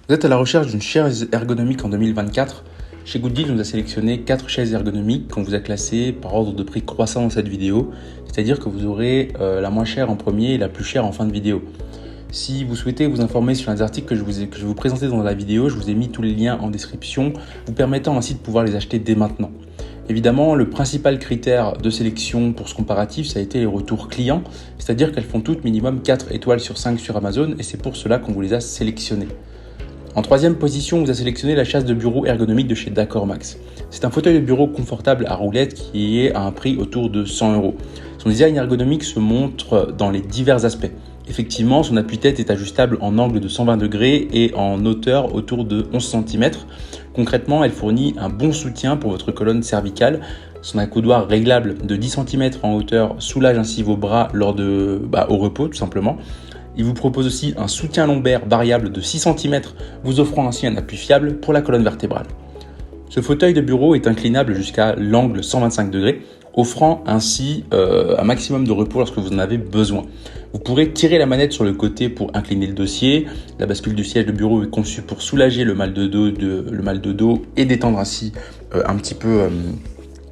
Vous êtes à la recherche d'une chaise ergonomique en 2024. Chez Gooddeal, on nous a sélectionné 4 chaises ergonomiques qu'on vous a classées par ordre de prix croissant dans cette vidéo. C'est-à-dire que vous aurez la moins chère en premier et la plus chère en fin de vidéo. Si vous souhaitez vous informer sur les articles que je vais vous présenter dans la vidéo, je vous ai mis tous les liens en description, vous permettant ainsi de pouvoir les acheter dès maintenant. Évidemment, le principal critère de sélection pour ce comparatif, ça a été les retours clients, c'est-à-dire qu'elles font toutes minimum 4 étoiles sur 5 sur Amazon et c'est pour cela qu'on vous les a sélectionnées. En troisième position, on vous a sélectionné la chaise de bureau ergonomique de chez Dakormax. C'est un fauteuil de bureau confortable à roulettes qui est à un prix autour de 100 €. Son design ergonomique se montre dans les divers aspects. Effectivement, son appui-tête est ajustable en angle de 120 degrés et en hauteur autour de 11 cm. Concrètement, elle fournit un bon soutien pour votre colonne cervicale. Son accoudoir réglable de 10 cm en hauteur soulage ainsi vos bras au repos tout simplement. Il vous propose aussi un soutien lombaire variable de 6 cm, vous offrant ainsi un appui fiable pour la colonne vertébrale. Ce fauteuil de bureau est inclinable jusqu'à l'angle 125 degrés, offrant ainsi un maximum de repos lorsque vous en avez besoin. Vous pourrez tirer la manette sur le côté pour incliner le dossier. La bascule du siège de bureau est conçue pour soulager le mal de dos et détendre ainsi un petit peu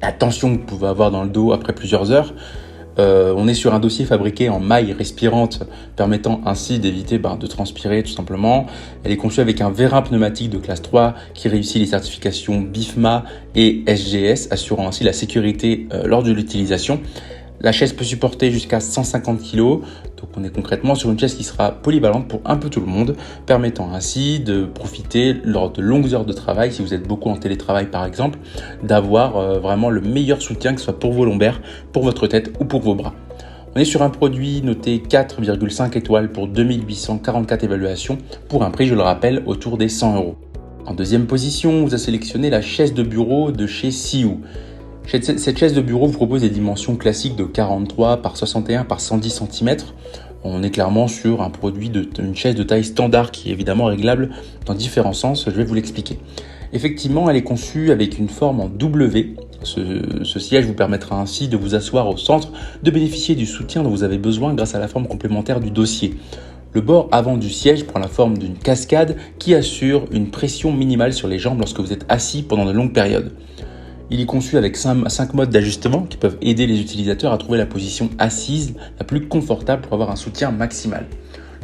la tension que vous pouvez avoir dans le dos après plusieurs heures. On est sur un dossier fabriqué en maille respirante, permettant ainsi d'éviter de transpirer tout simplement. Elle est conçue avec un vérin pneumatique de classe 3 qui réussit les certifications BIFMA et SGS, assurant ainsi la sécurité lors de l'utilisation. La chaise peut supporter jusqu'à 150 kg, donc on est concrètement sur une chaise qui sera polyvalente pour un peu tout le monde, permettant ainsi de profiter lors de longues heures de travail, si vous êtes beaucoup en télétravail par exemple, d'avoir vraiment le meilleur soutien, que ce soit pour vos lombaires, pour votre tête ou pour vos bras. On est sur un produit noté 4,5 étoiles pour 2844 évaluations, pour un prix, je le rappelle, autour des 100 €. En deuxième position, on vous a sélectionné la chaise de bureau de chez Sioux. Cette chaise de bureau vous propose des dimensions classiques de 43 par 61 par 110 cm. On est clairement sur un produit une chaise de taille standard qui est évidemment réglable dans différents sens, je vais vous l'expliquer. Effectivement, elle est conçue avec une forme en W. Ce siège vous permettra ainsi de vous asseoir au centre, de bénéficier du soutien dont vous avez besoin grâce à la forme complémentaire du dossier. Le bord avant du siège prend la forme d'une cascade qui assure une pression minimale sur les jambes lorsque vous êtes assis pendant de longues périodes. Il est conçu avec 5 modes d'ajustement qui peuvent aider les utilisateurs à trouver la position assise la plus confortable pour avoir un soutien maximal.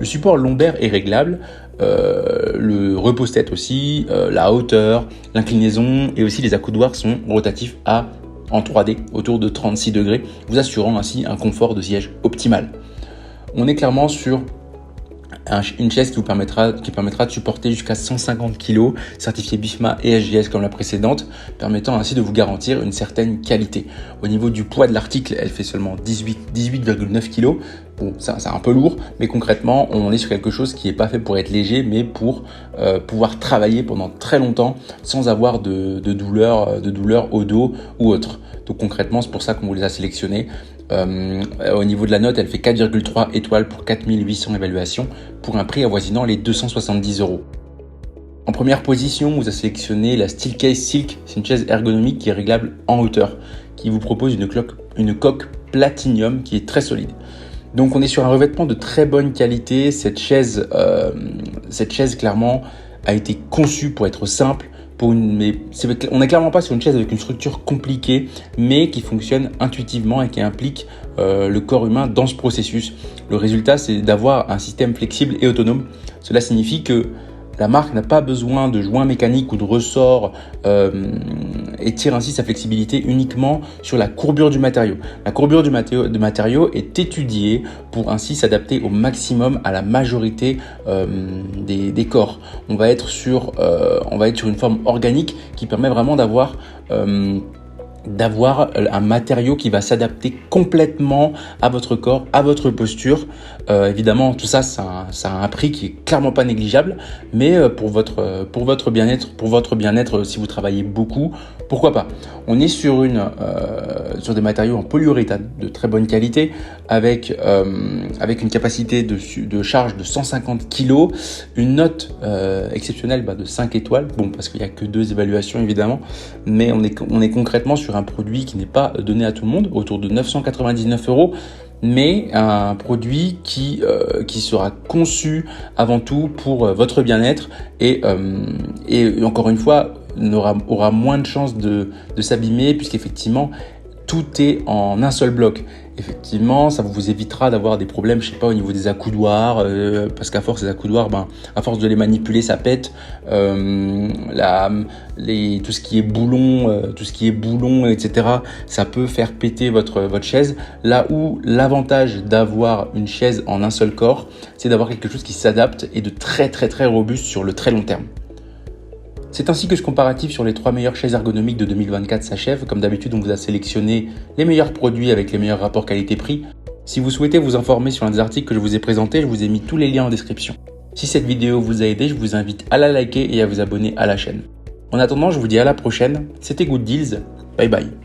Le support lombaire est réglable, le repose-tête aussi, la hauteur, l'inclinaison et aussi les accoudoirs sont rotatifs en 3D autour de 36 degrés, vous assurant ainsi un confort de siège optimal. On est clairement sur une chaise qui permettra de supporter jusqu'à 150 kg, certifiée BIFMA et SGS comme la précédente, permettant ainsi de vous garantir une certaine qualité. Au niveau du poids de l'article, elle fait seulement 18,9 kg. Bon, c'est un peu lourd, mais concrètement, on est sur quelque chose qui n'est pas fait pour être léger, mais pour pouvoir travailler pendant très longtemps sans avoir de douleur au dos ou autre. Donc concrètement, c'est pour ça qu'on vous les a sélectionnés. Au niveau de la note, elle fait 4,3 étoiles pour 4800 évaluations pour un prix avoisinant les 270 €. En première position, on vous a sélectionné la Steelcase Silk. C'est une chaise ergonomique qui est réglable en hauteur, qui vous propose une coque platinium qui est très solide. Donc on est sur un revêtement de très bonne qualité. Cette chaise clairement a été conçue pour être simple. On n'est clairement pas sur une chaise avec une structure compliquée, mais qui fonctionne intuitivement et qui implique le corps humain dans ce processus. Le résultat, c'est d'avoir un système flexible et autonome. Cela signifie que la marque n'a pas besoin de joints mécaniques ou de ressorts et tire ainsi sa flexibilité uniquement sur la courbure du matériau. La courbure du matériau est étudiée pour ainsi s'adapter au maximum à la majorité des corps. On va être sur une forme organique qui permet vraiment d'avoir un matériau qui va s'adapter complètement à votre corps, à votre posture. Évidemment, tout ça, ça a un prix qui est clairement pas négligeable, mais pour votre bien-être, si vous travaillez beaucoup, pourquoi pas. On est sur des matériaux en polyuréthane de très bonne qualité, avec une capacité de charge de 150 kg, une note exceptionnelle de 5 étoiles. Bon, parce qu'il n'y a que 2 évaluations évidemment, mais on est concrètement sur un produit qui n'est pas donné à tout le monde, autour de 999 €. mais un produit qui sera conçu avant tout pour votre bien-être et encore une fois aura moins de chances de s'abîmer, puisqu'effectivement tout est en un seul bloc. Effectivement, ça vous évitera d'avoir des problèmes, je sais pas, au niveau des accoudoirs, parce qu'à force des accoudoirs, à force de les manipuler, ça pète. Tout ce qui est boulon, etc., ça peut faire péter votre chaise. Là où l'avantage d'avoir une chaise en un seul corps, c'est d'avoir quelque chose qui s'adapte et de très très très robuste sur le très long terme. C'est ainsi que ce comparatif sur les 3 meilleures chaises ergonomiques de 2024 s'achève. Comme d'habitude, on vous a sélectionné les meilleurs produits avec les meilleurs rapports qualité-prix. Si vous souhaitez vous informer sur l'un des articles que je vous ai présentés, je vous ai mis tous les liens en description. Si cette vidéo vous a aidé, je vous invite à la liker et à vous abonner à la chaîne. En attendant, je vous dis à la prochaine. C'était Good Deals. Bye bye.